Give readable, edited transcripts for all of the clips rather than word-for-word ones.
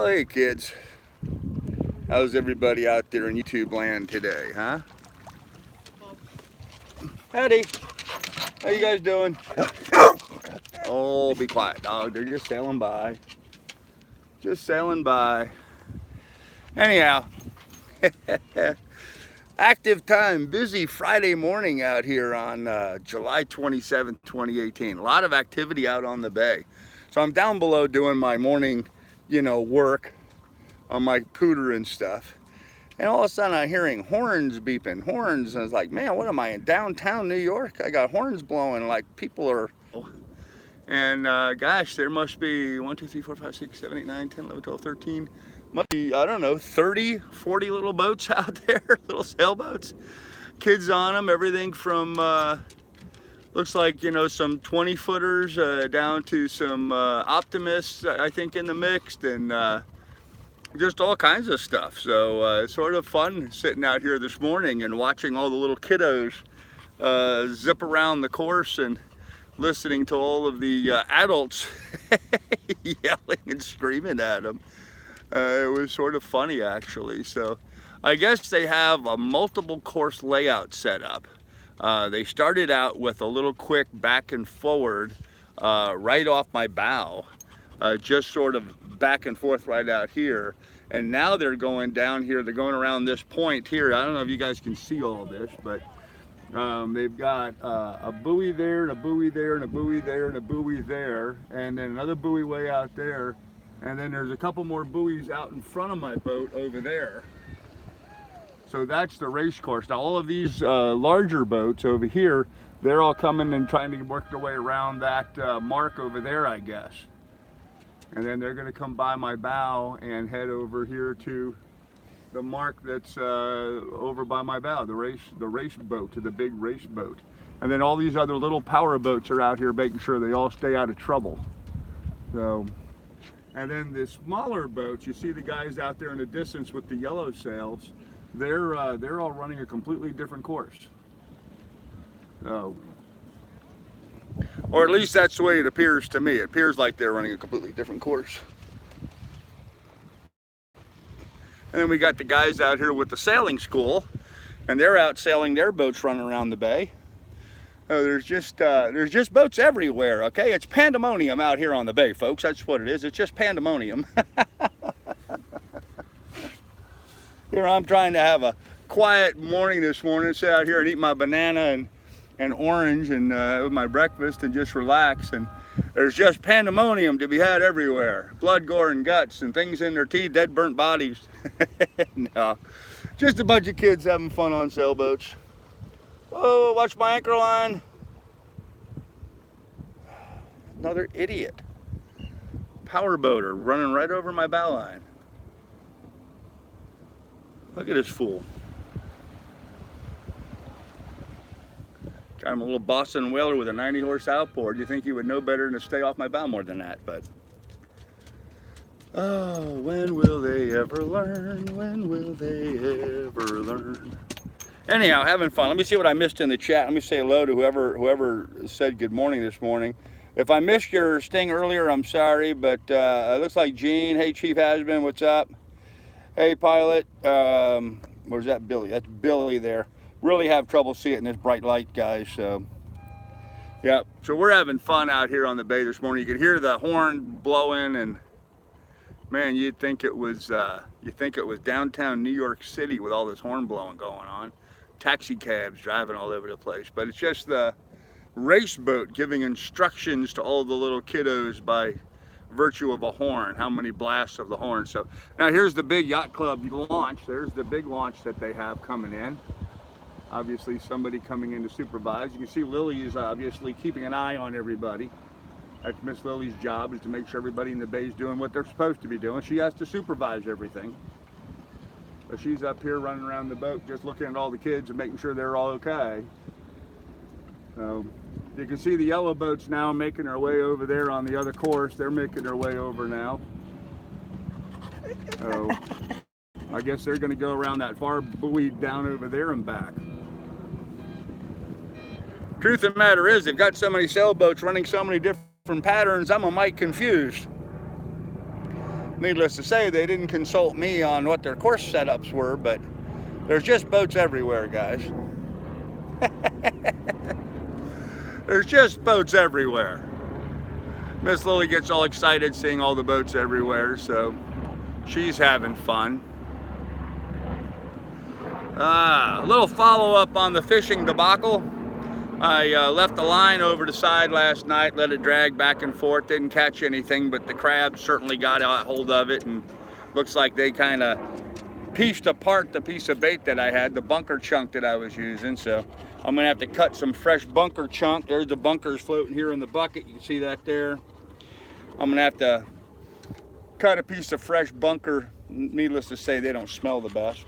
Oh, hey kids. How's everybody out there in YouTube land today, huh? Howdy. How you guys doing? Oh, be quiet, dog. They're just sailing by. Just sailing by. Anyhow, active time, busy Friday morning out here on July 27th, 2018. A lot of activity out on the bay. So I'm down below doing my morning, work on my pooter and stuff. And all of a sudden I'm hearing horns beeping, horns. And I was like, man, what am I in downtown New York? I got horns blowing like people are. And gosh, there must be 1, 2, 3, 4, 5, 6, 7, 8, 9, 10, 11, 12, 13. Must be, I don't know, 30, 40 little boats out there, little sailboats. Kids on them, everything from, looks like, some 20 footers down to some optimists, I think, in the mixed. And just all kinds of stuff. So it's sort of fun sitting out here this morning and watching all the little kiddos zip around the course and listening to all of the adults yelling and screaming at them. It was sort of funny, actually. So I guess they have a multiple course layout set up. They started out with a little quick back and forward right off my bow, just sort of back and forth right out here. And now they're going down here. They're going around this point here. I don't know if you guys can see all this, but they've got a buoy there, and a buoy there, and a buoy there, and a buoy there, and then another buoy way out there. And then there's a couple more buoys out in front of my boat over there. So that's the race course. Now all of these larger boats over here, they're all coming and trying to work their way around that mark over there, I guess. And then they're going to come by my bow and head over here to the mark that's over by my bow, the race boat, to the big race boat. And then all these other little power boats are out here making sure they all stay out of trouble. So, and then the smaller boats, you see the guys out there in the distance with the yellow sails, they're all running a completely different course. So, or at least that's the way it appears to me. It appears like they're running a completely different course. And then we got the guys out here with the sailing school, and they're out sailing their boats running around the bay. There's just boats everywhere, okay? It's pandemonium out here on the bay, folks. That's what it is. It's just pandemonium. Here I'm trying to have a quiet morning this morning, sit out here and eat my banana and orange and with my breakfast and just relax. And there's just pandemonium to be had everywhere. Blood, gore, and guts and things in their teeth, dead, burnt bodies. No, just a bunch of kids having fun on sailboats. Oh, watch my anchor line. Another idiot. Power boater running right over my bow line. Look at this fool. I'm a little Boston whaler with a 90 horse outboard. You think he would know better than to stay off my bow more than that, but oh, when will they ever learn? When will they ever learn? Anyhow, having fun. Let me see what I missed in the chat. Let me say hello to whoever said good morning this morning. If I missed your sting earlier, I'm sorry, but it looks like Gene. Hey, Chief Hasbin, what's up? Hey, Pilot. Where's that Billy? That's Billy there. Really have trouble seeing it in this bright light, guys. So, yeah. So we're having fun out here on the bay this morning. You can hear the horn blowing, and man, you'd think it was downtown New York City with all this horn blowing going on. Taxi cabs driving all over the place, but it's just the race boat giving instructions to all the little kiddos by virtue of a horn, how many blasts of the horn. So now here's the big yacht club launch. There's the big launch that they have coming in. Obviously somebody coming in to supervise. You can see Lily is obviously keeping an eye on everybody. That's Miss Lily's job, is to make sure everybody in the bay is doing what they're supposed to be doing. She has to supervise everything. But she's up here running around the boat just looking at all the kids and making sure they're all okay. So you can see the yellow boats now making their way over there on the other course. They're making their way over now. So I guess they're going to go around that far buoy down over there and back. Truth of the matter is, they've got so many sailboats running so many different patterns, I'm a mite confused. needless to say, they didn't consult me on what their course setups were, but there's just boats everywhere, guys. There's just boats everywhere. Miss Lily gets all excited seeing all the boats everywhere, so she's having fun. A little follow-up on the fishing debacle. I left the line over the side last night, let it drag back and forth, didn't catch anything, but the crabs certainly got a hold of it, and looks like they kind of pieced apart the piece of bait that I had, the bunker chunk that I was using. So I'm gonna have to cut some fresh bunker chunk. There's the bunkers floating here in the bucket. You can see that there. I'm gonna have to cut a piece of fresh bunker. Needless to say, they don't smell the best.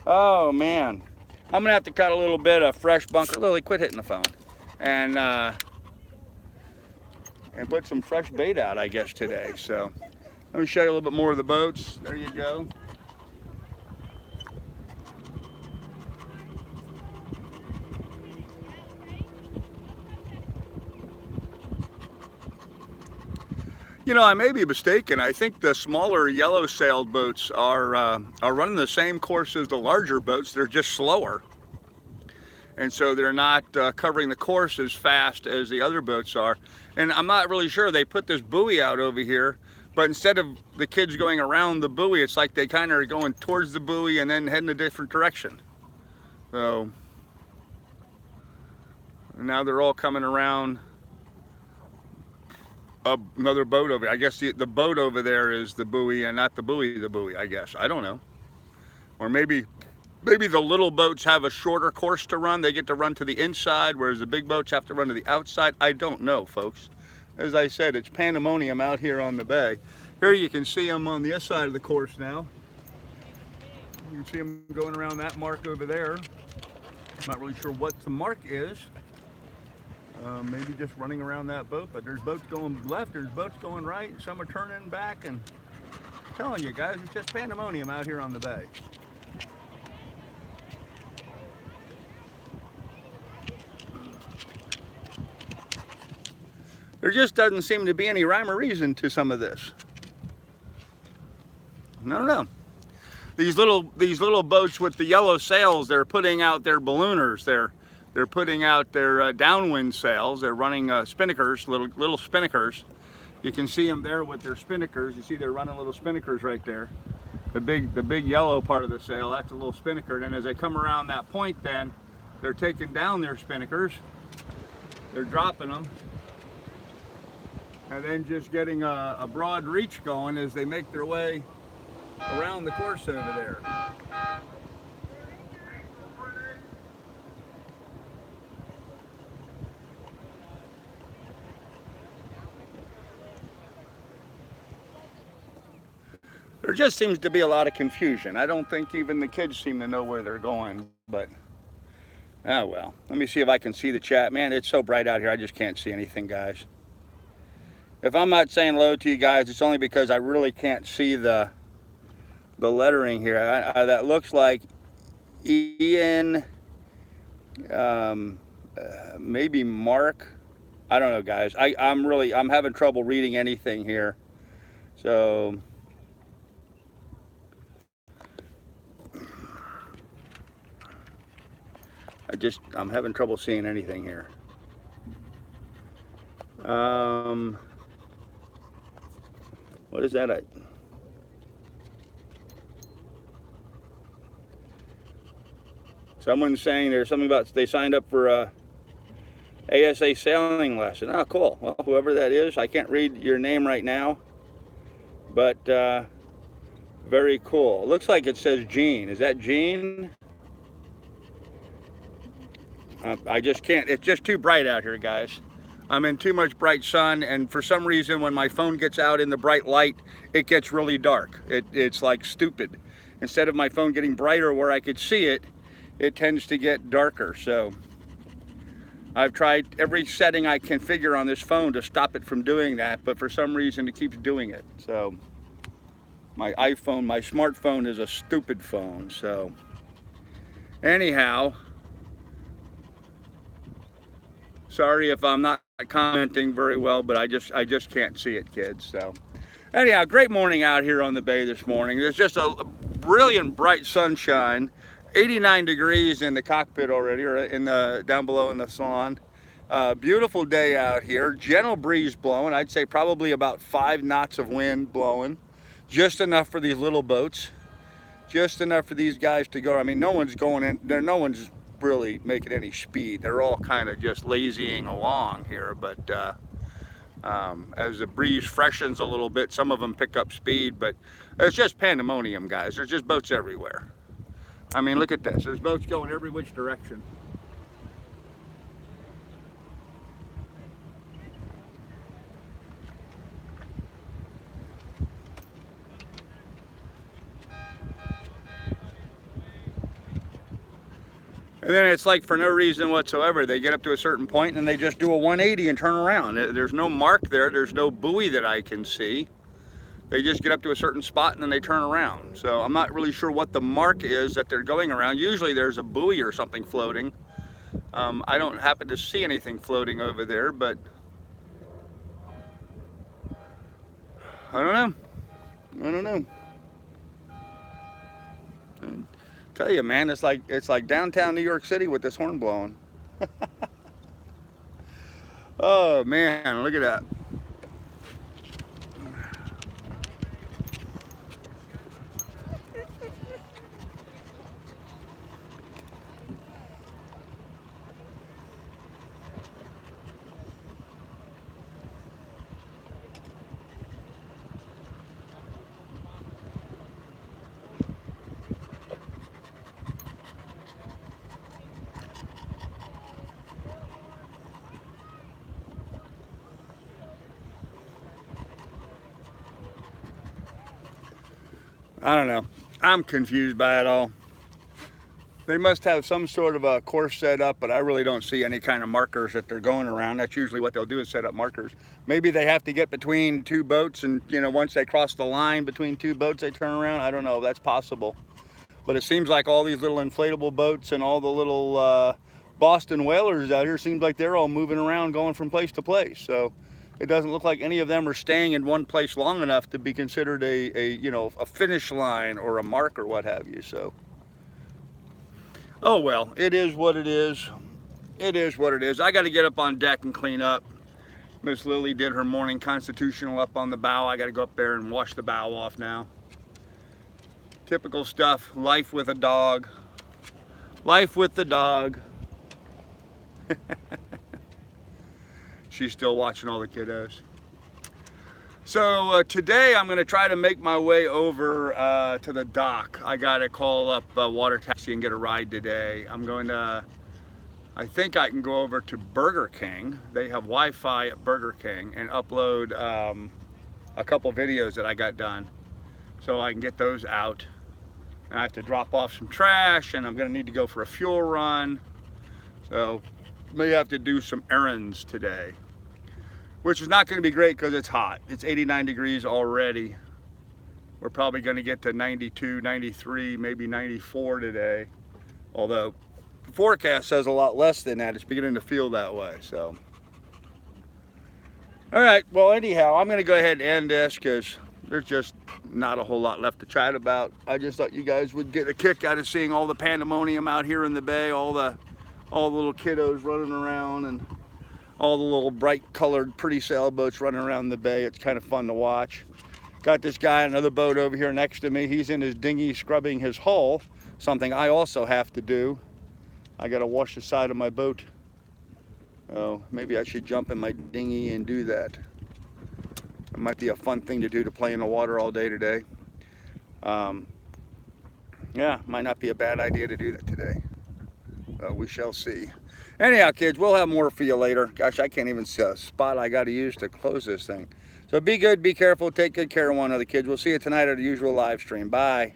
Oh man, I'm gonna have to cut a little bit of fresh bunker. Lily, quit hitting the phone. And put some fresh bait out, I guess, today. So let me show you a little bit more of the boats. There you go. You know, I may be mistaken. I think the smaller yellow-sailed boats are running the same course as the larger boats. They're just slower, and so they're not covering the course as fast as the other boats are. And I'm not really sure. They put this buoy out over here, but instead of the kids going around the buoy, it's like they kind of are going towards the buoy and then heading a different direction. So now they're all coming around another boat over. I guess the boat over there is the buoy and not the buoy, I guess. I don't know. Or maybe the little boats have a shorter course to run. They get to run to the inside, whereas the big boats have to run to the outside. I don't know, folks. As I said, it's pandemonium out here on the bay. Here you can see them on the other side of the course now. You can see them going around that mark over there. I'm not really sure what the mark is. Maybe just running around that boat, but there's boats going left, there's boats going right, some are turning back, and I'm telling you guys, it's just pandemonium out here on the bay. There just doesn't seem to be any rhyme or reason to some of this. I don't know. These little boats with the yellow sails, they're putting out their ballooners. They're putting out their downwind sails. They're running spinnakers, little spinnakers. You can see them there with their spinnakers. You see they're running little spinnakers right there. The big yellow part of the sail, that's a little spinnaker. And then as they come around that point, then they're taking down their spinnakers. They're dropping them, and then just getting a broad reach going as they make their way around the course over there. There just seems to be a lot of confusion. I don't think even the kids seem to know where they're going, but oh well. Let me see if I can see the chat. Man, it's so bright out here, I just can't see anything, guys. If I'm not saying hello to you guys, it's only because I really can't see the lettering here. That looks like Ian, maybe Mark. I don't know, guys. I'm having trouble reading anything here. So I'm having trouble seeing anything here. What is that? Someone's saying there's something about they signed up for a ASA sailing lesson. Oh, cool. Well, whoever that is, I can't read your name right now, but very cool. It looks like it says Gene. Is that Gene? I just can't. It's just too bright out here, guys. I'm in too much bright sun, and for some reason, when my phone gets out in the bright light, it gets really dark. It's like stupid. Instead of my phone getting brighter where I could see it, it tends to get darker. So I've tried every setting I can figure on this phone to stop it from doing that, but for some reason it keeps doing it. So my iPhone, my smartphone is a stupid phone. So anyhow, sorry if I'm not commenting very well, but I just can't see it, kids. So Anyhow, great morning out here on the bay this morning. There's just a brilliant bright sunshine. 89 degrees in the cockpit already, or in the down below in the salon. Beautiful day out here. Gentle breeze blowing. I'd say probably about 5 knots of wind blowing. Just enough for these little boats. Just enough for these guys to go. I mean, no one's going in there. No one's really making any speed. They're all kind of just lazying along here. But as the breeze freshens a little bit, some of them pick up speed. But it's just pandemonium, guys. There's just boats everywhere. I mean, look at this. There's boats going every which direction. And then it's like for no reason whatsoever, they get up to a certain point and they just do a 180 and turn around. There's no mark there. There's no buoy that I can see. They just get up to a certain spot and then they turn around. So I'm not really sure what the mark is that they're going around. Usually there's a buoy or something floating. I don't happen to see anything floating over there, but I don't know. I don't know. Tell you, man, it's like downtown New York City with this horn blowing. Oh man, look at that. I don't know. I'm confused by it all. They must have some sort of a course set up, but I really don't see any kind of markers that they're going around. That's usually what they'll do, is set up markers. Maybe they have to get between two boats, and once they cross the line between two boats, they turn around. I don't know. That's possible. But it seems like all these little inflatable boats and all the little Boston whalers out here, seems like they're all moving around, going from place to place. So it doesn't look like any of them are staying in one place long enough to be considered a finish line or a mark or what have you. So, oh well, it is what it is. It is what it is. I got to get up on deck and clean up. Miss Lily did her morning constitutional up on the bow. I got to go up there and wash the bow off now. Typical stuff. Life with a dog. Life with the dog. She's still watching all the kiddos. So today I'm going to try to make my way over to the dock. I got to call up Water Taxi and get a ride today. I think I can go over to Burger King. They have Wi-Fi at Burger King, and upload a couple videos that I got done, so I can get those out. I have to drop off some trash, and I'm going to need to go for a fuel run. So may have to do some errands today, which is not going to be great because it's hot. It's 89 degrees already. We're probably going to get to 92, 93, maybe 94 today. Although the forecast says a lot less than that. It's beginning to feel that way. So, all right. Well, anyhow, I'm going to go ahead and end this because there's just not a whole lot left to chat about. I just thought you guys would get a kick out of seeing all the pandemonium out here in the bay, all the little kiddos running around, and all the little bright colored pretty sailboats running around the bay. It's kind of fun to watch. Got this guy in another boat over here next to me. He's in his dinghy scrubbing his hull, something I also have to do. I got to wash the side of my boat. Oh, maybe I should jump in my dinghy and do that. It might be a fun thing to do, to play in the water all day today. Yeah, might not be a bad idea to do that today. We shall see. Anyhow, kids, we'll have more for you later. Gosh, I can't even see a spot I got to use to close this thing. So be good, be careful, take good care of one another, kids. We'll see you tonight at the usual live stream. Bye.